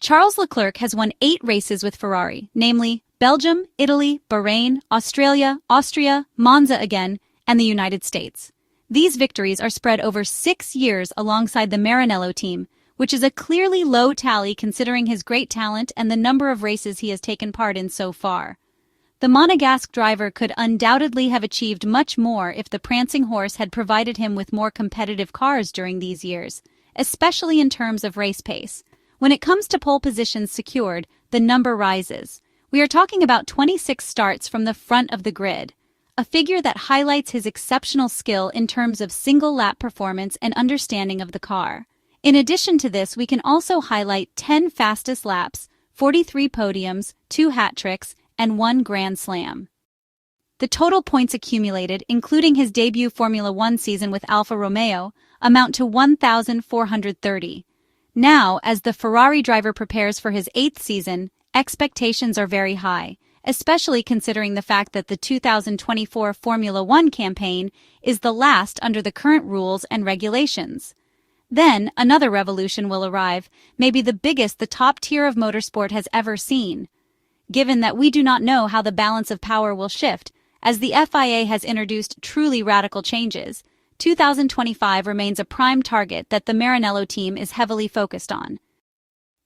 Charles Leclerc has won 8 races with Ferrari, namely Belgium, Italy, Bahrain, Australia, Austria, Monza again, and the United States. These victories are spread over 6 years alongside the Maranello team, which is a clearly low tally considering his great talent and the number of races he has taken part in so far. The Monegasque driver could undoubtedly have achieved much more if the prancing horse had provided him with more competitive cars during these years, especially in terms of race pace. When it comes to pole positions secured, the number rises. We are talking about 26 starts from the front of the grid, a figure that highlights his exceptional skill in terms of single-lap performance and understanding of the car. In addition to this, we can also highlight 10 fastest laps, 43 podiums, 2 hat tricks, and 1 Grand Slam. The total points accumulated, including his debut Formula One season with Alfa Romeo, amount to 1,430. Now, as the Ferrari driver prepares for his 8th season, expectations are very high, especially considering the fact that the 2024 Formula One campaign is the last under the current rules and regulations. Then, another revolution will arrive, maybe the biggest the top tier of motorsport has ever seen. Given that we do not know how the balance of power will shift, as the FIA has introduced truly radical changes, 2025 remains a prime target that the Maranello team is heavily focused on.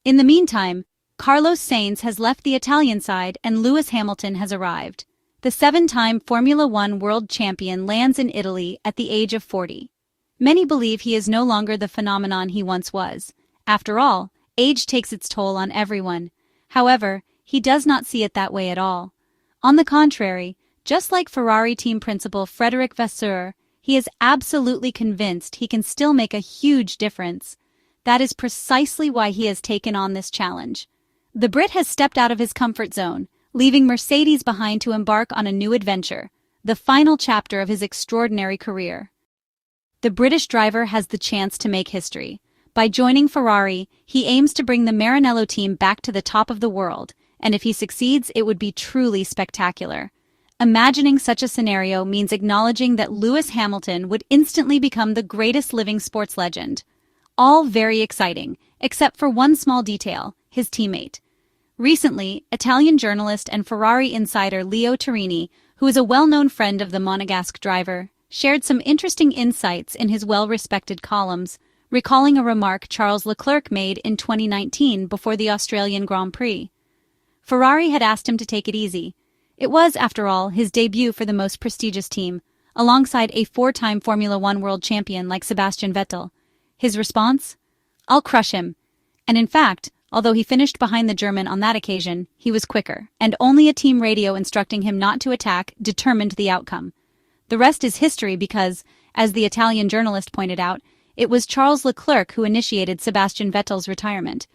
In the meantime, Carlos Sainz has left the Italian side and Lewis Hamilton has arrived. The 7-time Formula One world champion lands in Italy at the age of 40. Many believe he is no longer the phenomenon he once was. After all, age takes its toll on everyone. However, he does not see it that way at all. On the contrary, just like Ferrari team principal Frédéric Vasseur, he is absolutely convinced he can still make a huge difference. That is precisely why he has taken on this challenge. The Brit has stepped out of his comfort zone, leaving Mercedes behind to embark on a new adventure, the final chapter of his extraordinary career. The British driver has the chance to make history. By joining Ferrari, he aims to bring the Maranello team back to the top of the world, and if he succeeds, it would be truly spectacular. Imagining such a scenario means acknowledging that Lewis Hamilton would instantly become the greatest living sports legend. All very exciting, except for one small detail, his teammate. Recently, Italian journalist and Ferrari insider Leo Torini, who is a well-known friend of the Monegasque driver, shared some interesting insights in his well-respected columns, recalling a remark Charles Leclerc made in 2019 before the Australian Grand Prix. Ferrari had asked him to take it easy. It was, after all, his debut for the most prestigious team, alongside a 4-time Formula One world champion like Sebastian Vettel. His response? "I'll crush him." And in fact, although he finished behind the German on that occasion, he was quicker, and only a team radio instructing him not to attack determined the outcome. The rest is history because, as the Italian journalist pointed out, it was Charles Leclerc who initiated Sebastian Vettel's retirement.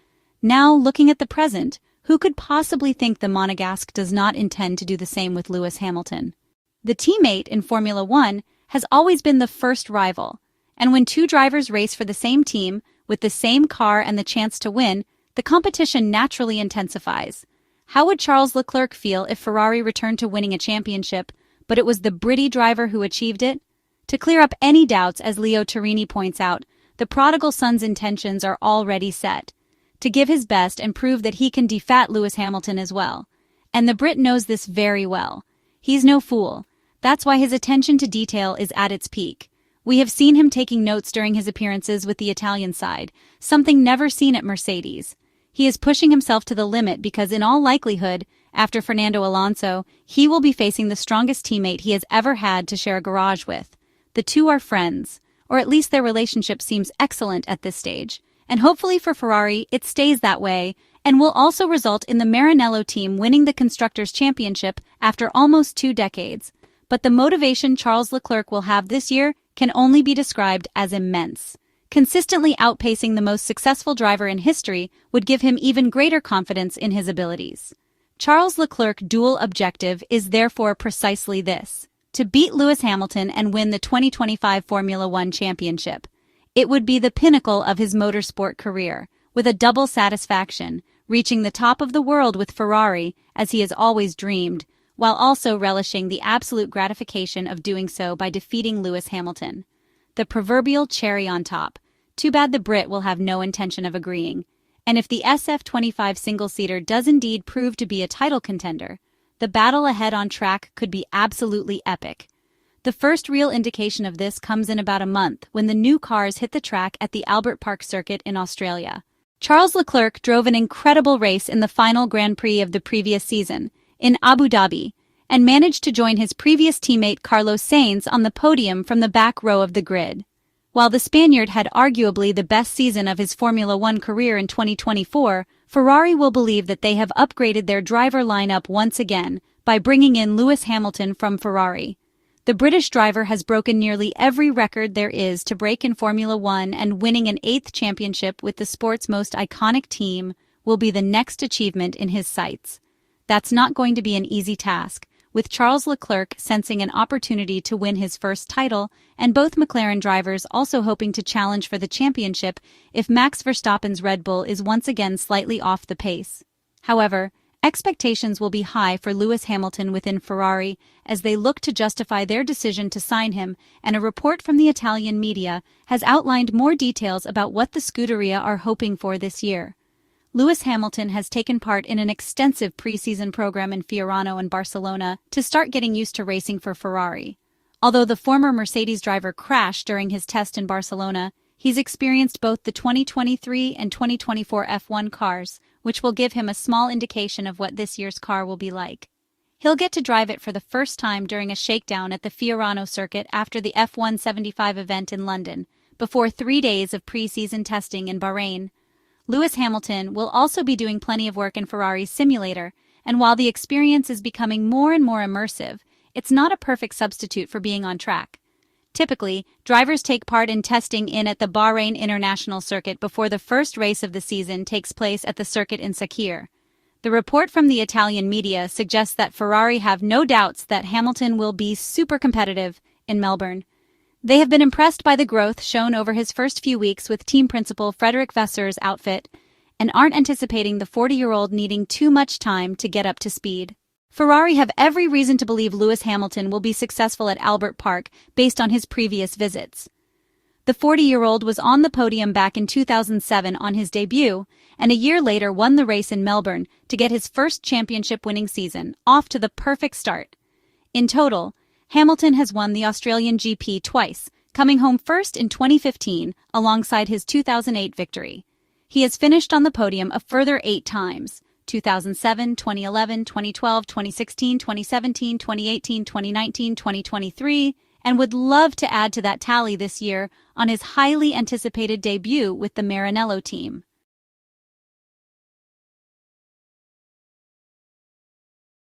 Now, looking at the present, who could possibly think the Monegasque does not intend to do the same with Lewis Hamilton? The teammate in Formula One has always been the first rival, and when 2 drivers race for the same team, with the same car and the chance to win, the competition naturally intensifies. How would Charles Leclerc feel if Ferrari returned to winning a championship, but it was the British driver who achieved it? To clear up any doubts, as Leo Torini points out, the prodigal son's intentions are already set. To give his best and prove that he can defat Lewis Hamilton as well. And the Brit knows this very well. He's no fool. That's why his attention to detail is at its peak. We have seen him taking notes during his appearances with the Italian side, something never seen at Mercedes. He is pushing himself to the limit because in all likelihood, after Fernando Alonso, he will be facing the strongest teammate he has ever had to share a garage with. The two are friends, or at least their relationship seems excellent at this stage. And hopefully for Ferrari, it stays that way, and will also result in the Maranello team winning the Constructors' Championship after almost 2 decades. But the motivation Charles Leclerc will have this year can only be described as immense. Consistently outpacing the most successful driver in history would give him even greater confidence in his abilities. Charles Leclerc's dual objective is therefore precisely this: to beat Lewis Hamilton and win the 2025 Formula One Championship. It would be the pinnacle of his motorsport career, with a double satisfaction, reaching the top of the world with Ferrari, as he has always dreamed, while also relishing the absolute gratification of doing so by defeating Lewis Hamilton. The proverbial cherry on top. Too bad the Brit will have no intention of agreeing. And if the SF25 single-seater does indeed prove to be a title contender, the battle ahead on track could be absolutely epic. The first real indication of this comes in about a month when the new cars hit the track at the Albert Park circuit in Australia. Charles Leclerc drove an incredible race in the final Grand Prix of the previous season, in Abu Dhabi, and managed to join his previous teammate Carlos Sainz on the podium from the back row of the grid. While the Spaniard had arguably the best season of his Formula One career in 2024, Ferrari will believe that they have upgraded their driver lineup once again by bringing in Lewis Hamilton from Ferrari. The British driver has broken nearly every record there is to break in Formula One, and winning an 8th championship with the sport's most iconic team will be the next achievement in his sights. That's not going to be an easy task, with Charles Leclerc sensing an opportunity to win his first title, and both McLaren drivers also hoping to challenge for the championship if Max Verstappen's Red Bull is once again slightly off the pace. However, expectations will be high for Lewis Hamilton within Ferrari as they look to justify their decision to sign him, and a report from the Italian media has outlined more details about what the Scuderia are hoping for this year. Lewis Hamilton has taken part in an extensive preseason program in Fiorano and Barcelona to start getting used to racing for Ferrari. Although the former Mercedes driver crashed during his test in Barcelona, he's experienced both the 2023 and 2024 F1 cars, which will give him a small indication of what this year's car will be like. He'll get to drive it for the first time during a shakedown at the Fiorano circuit after the F175 event in London, before 3 days of preseason testing in Bahrain. Lewis Hamilton will also be doing plenty of work in Ferrari's simulator, and while the experience is becoming more and more immersive, it's not a perfect substitute for being on track. Typically, drivers take part in testing at the Bahrain International Circuit before the first race of the season takes place at the circuit in Sakir. The report from the Italian media suggests that Ferrari have no doubts that Hamilton will be super competitive in Melbourne. They have been impressed by the growth shown over his first few weeks with team principal Frédéric Vasseur's outfit, and aren't anticipating the 40-year-old needing too much time to get up to speed. Ferrari have every reason to believe Lewis Hamilton will be successful at Albert Park based on his previous visits. The 40-year-old was on the podium back in 2007 on his debut, and a year later won the race in Melbourne to get his first championship-winning season off to the perfect start. In total, Hamilton has won the Australian GP twice, coming home first in 2015 alongside his 2008 victory. He has finished on the podium a further 8 times: 2007, 2011, 2012, 2016, 2017, 2018, 2019, 2023, and would love to add to that tally this year on his highly anticipated debut with the Maranello team.